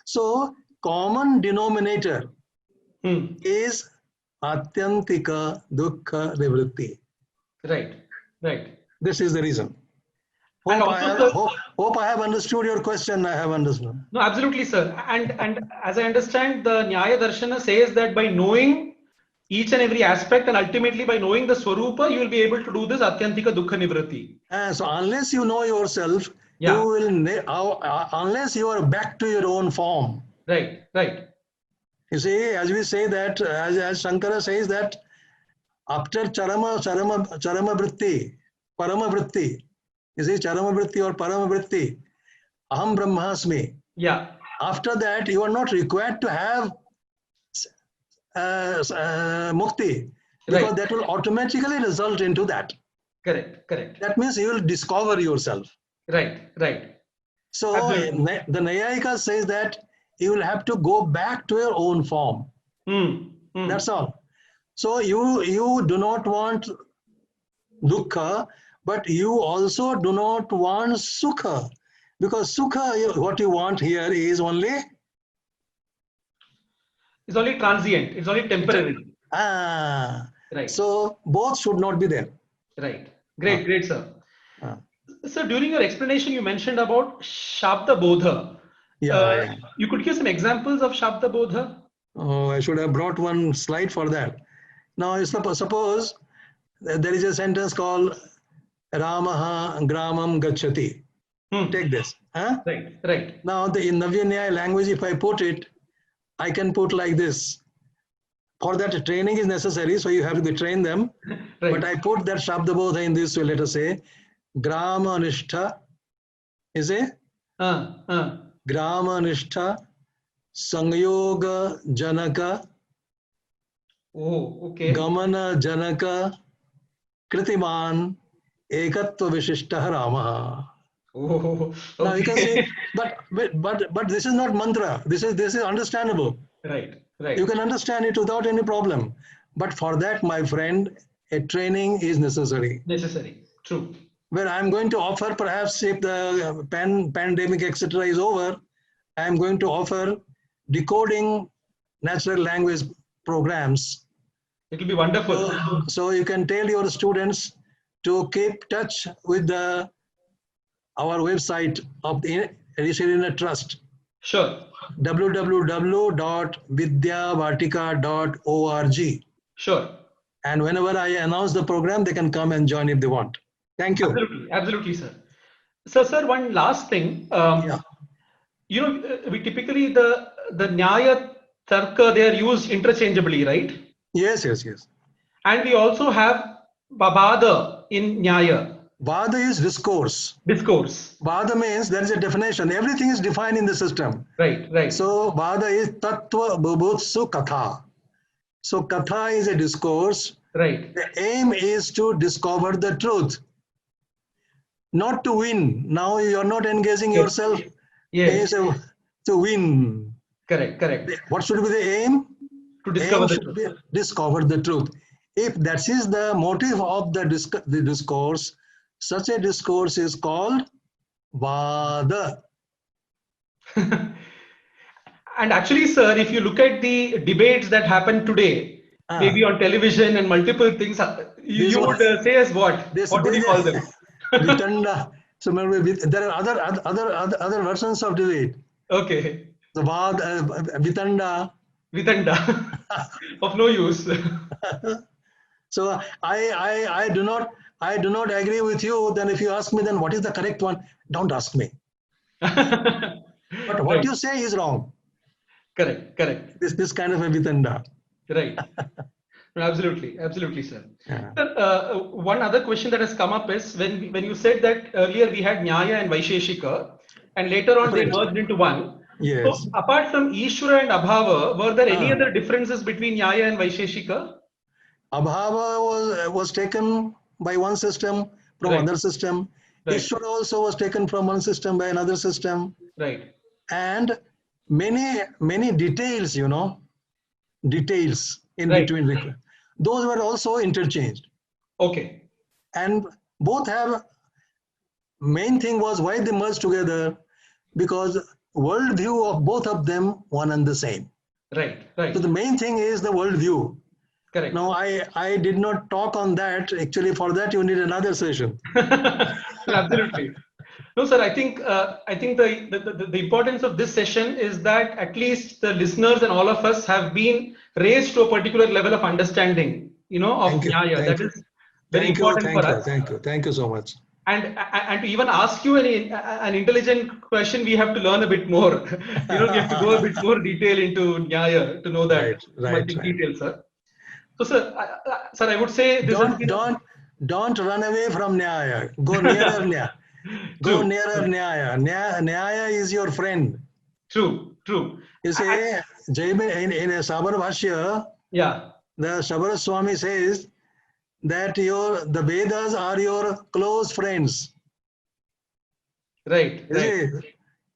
So common denominator is atyantika dukkha nivritti. Right. Right. This is the reason. Hope I have understood your question. I have understood. No, absolutely, sir. And as I understand, the Nyaya Darshana says that by knowing each and every aspect, and ultimately by knowing the Swarupa, you will be able to do this Atyantika Dukkha Nivritti. So unless you know yourself, yeah. you will unless you are back to your own form. Right. Right. You see, as we say that, as Shankara says that, after charama vritti, parama vritti. You see, charama vritti or parama vritti, aham brahmasmi. Yeah. After that, you are not required to have mukti, because that will automatically result into that. Correct. Correct. That means you will discover yourself. Right. Right. So the Nayayika says that you will have to go back to your own form. That's all. So you do not want dukkha, but you also do not want sukha, because sukha, what you want here is only transient. It's only temporary. Right. So both should not be there. Right. Great. Great, sir. So during your explanation, you mentioned about Shabda Bodha. Yeah. You could give some examples of Shabda Bodha? Oh, I should have brought one slide for that. Now, suppose there is a sentence called Ramaha Gramam Gacchati. Take this. Right, right. Now, in Navya Nyaya language, if I put it, I can put like this. For that, training is necessary, so you have to train them. Right. But I put that Shabda Bodha in this way, let us say, Grama Nishtha, is it? Grama Nishtha, Sangyoga Janaka, Gamana Janaka, Kritiman, Ekatva Vishishta Rama. Okay. Now you can say, but this is not mantra. This is understandable. Right, right. You can understand it without any problem. But for that, my friend, a training is necessary. Necessary. True. Where I'm going to offer, perhaps if the pandemic, etc. is over, I'm going to offer decoding natural language programs. It will be wonderful. So you can tell your students to keep touch with the our website of the Risharina Trust, Sure. www.vidyavatika.org. Sure. And whenever I announce the program, they can come and join if they want. Thank you. Absolutely. Absolutely, sir. So, sir, one last thing. Yeah. You know, we typically the Nyaya Tarka, they are used interchangeably, right? Yes, yes, yes. And we also have Babada in Nyaya, Vada is discourse. discourse. Vada means there is a definition. Everything is defined in the system. Right, right. So Vada is Tattva Bubutsu Katha. So Katha is a discourse. Right. The aim is to discover the truth, not to win. Now you are not engaging yourself Yes. to win. Correct, correct. What should be the aim? To discover Aim the should truth. be discover the truth. If that is the motive of the discourse, such a discourse is called Vada. And actually, sir, if you look at the debates that happen today, maybe on television and multiple things, you would say as what? What would you call them? Vitanda. So there are other versions of debate. Okay. The Vada, Vitanda. Vitanda. Of no use. So I do not agree with you. Then if you ask me, then what is the correct one? Don't ask me. But what Right. you say is wrong. Correct, correct. This kind of a vitanda. Right. Absolutely, absolutely, sir. Yeah. Sir, one other question that has come up is when you said that earlier we had Nyaya and Vaisheshika, and later on they Different. merged into one. Yes. So apart from Ishvara and Abhava, were there any other differences between Nyaya and Vaisheshika? Abhava was taken by one system from Right. another system. Right. Ishvara also was taken from one system by another system. Right. And many details, details in Right. between. Those were also interchanged. Okay. And both have, main thing was why they merged together, because worldview of both of them one and the same. Right. Right. So the main thing is the worldview. Correct. Now I did not talk on that. Actually, for that you need another session. Absolutely. No, sir. I think the importance of this session is that at least the listeners and all of us have been raised to a particular level of understanding, of Thank you. Nyaya. That is very Thank you. important for Thank you. us. Thank you. Thank you so much. And to even ask you an intelligent question, we have to learn a bit more. We have to go a bit more detail into Nyaya to know that much in detail, sir. So, sir, I would say this has been Don't run away from Nyaya. Go nearer Nyaya. Go true. nearer Nyaya. Nyaya is your friend. True. You see, in a Sabar Bhashya, Yeah. the Sabara Swami says that the Vedas are your close friends. Right.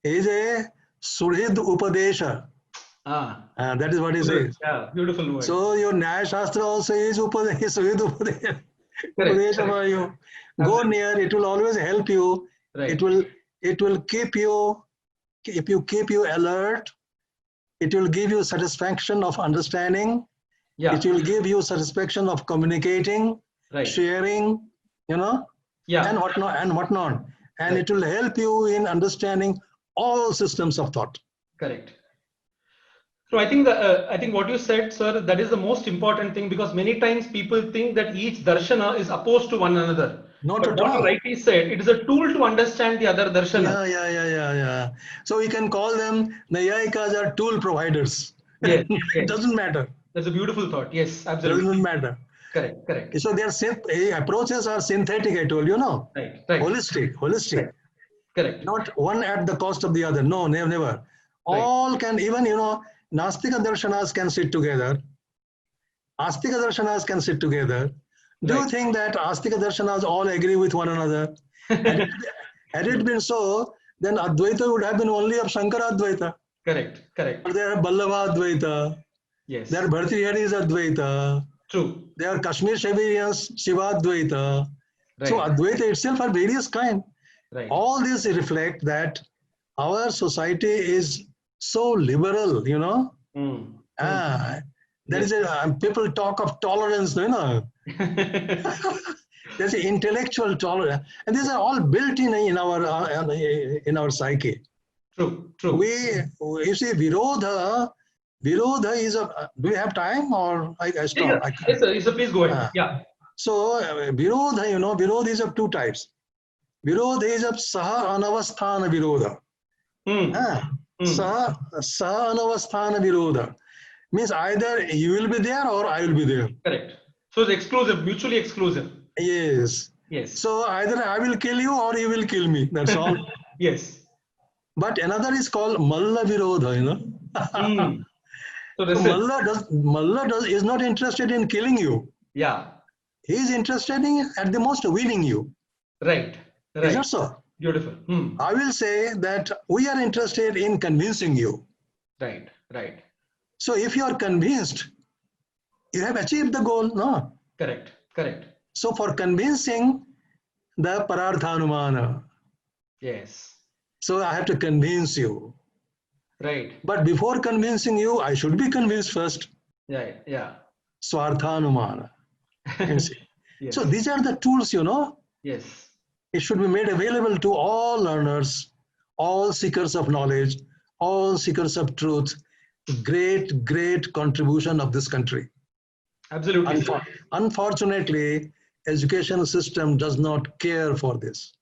Is a Surhid Upadesha. That is what he says. Yeah, beautiful word. So your Nyaya Shastra also is Surhid Upadesha for you. Go near, it will always help you. Right. It will keep you, if you keep you alert, it will give you satisfaction of understanding. Yeah. It will give you satisfaction of communicating, sharing, Yeah. and whatnot. And it will help you in understanding all systems of thought. Correct. So I think what you said, sir, that is the most important thing, because many times people think that each darshana is opposed to one another. Not at all. What you rightly said, it is a tool to understand the other darshana. Yeah. So we can call them Nayayikas are tool providers. Yes. It doesn't matter. That's a beautiful thought. Yes, absolutely. Doesn't matter. Correct. So their approaches are synthetic, I told you, Right. Holistic. Correct. Not one at the cost of the other. No, never. All can, even, Nastika darshanas can sit together. Astika darshanas can sit together. Do you think that Astika darshanas all agree with one another? Had it been so, then Advaita would have been only of Shankara Advaita. Correct. But there are Ballava Advaita. Yes. There are Bhartrihari's Advaita. True. There are Kashmir Shabirians, Shiva Advaita. Right. So Advaita itself are various kinds. Right. All these reflect that our society is so liberal, There is people talk of tolerance, There's an intellectual tolerance, and these are all built in our psyche. True, true. You see, Virodha is a. Do you have time or I stop? Yeah, yes, sir. Yes, sir. Please go ahead. Yeah. So Virodha, Virodha is of two types. Virodha is of Saha Anavasthana Virodha. Saha Anavasthana Virodha means either you will be there or I will be there. Correct. So it's exclusive, mutually exclusive. Yes. Yes. So either I will kill you or you will kill me. That's all. Yes. But another is called Malla Virodha, So Malla is not interested in killing you. Yeah. He is interested in at the most winning you. Right. Is that so? Beautiful. I will say that we are interested in convincing you. Right. Right. So if you are convinced, you have achieved the goal, no? Correct. Correct. So for convincing the Pararthanumana. Yes. So I have to convince you. Right. But before convincing you, I should be convinced first. Yeah. Yeah. Swarthanumana. Yes. So these are the tools, Yes. It should be made available to all learners, all seekers of knowledge, all seekers of truth. Great, great contribution of this country. Absolutely. Unfortunately, education system does not care for this.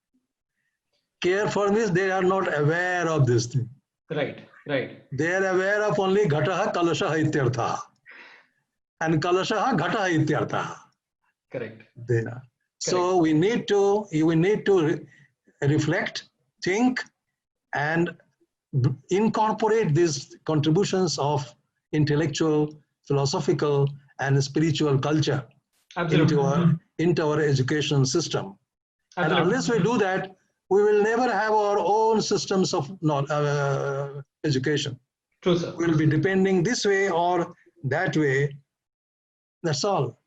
Care for this, they are not aware of this thing. Right, right. They are aware of only ghataha kalashaha ityartha. And kalashaha ghataha ityartha. Correct. So we need to reflect, think, and incorporate these contributions of intellectual, philosophical, and spiritual culture into our education system. Absolutely. And unless we do that, we will never have our own systems of education. True, sir. We will be depending this way or that way. That's all.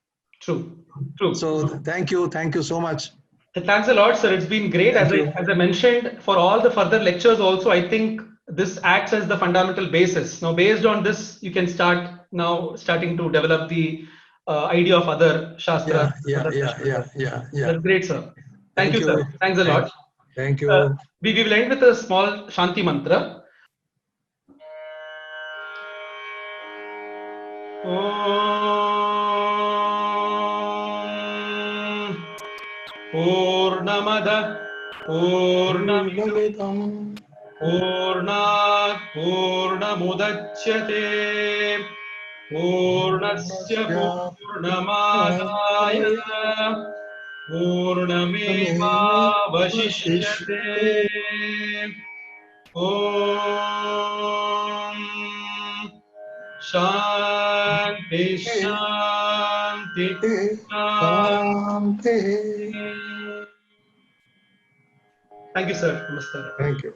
True. True. So thank you so much. Thanks a lot, sir. It's been great. As I mentioned, for all the further lectures also, I think this acts as the fundamental basis. Now, based on this, you can starting to develop the idea of other Shastra. Yeah. That's great, sir. Thank you, sir. Thanks a lot. Thank you. We will end with a small Shanti mantra. Purnamada Purnamidam Purnat Purnamudachyate Purnasya Purnamadaya Purnameva Vashishyate Om Shanti Shanti Shanti. Thank you, sir. Namaskar. Thank you.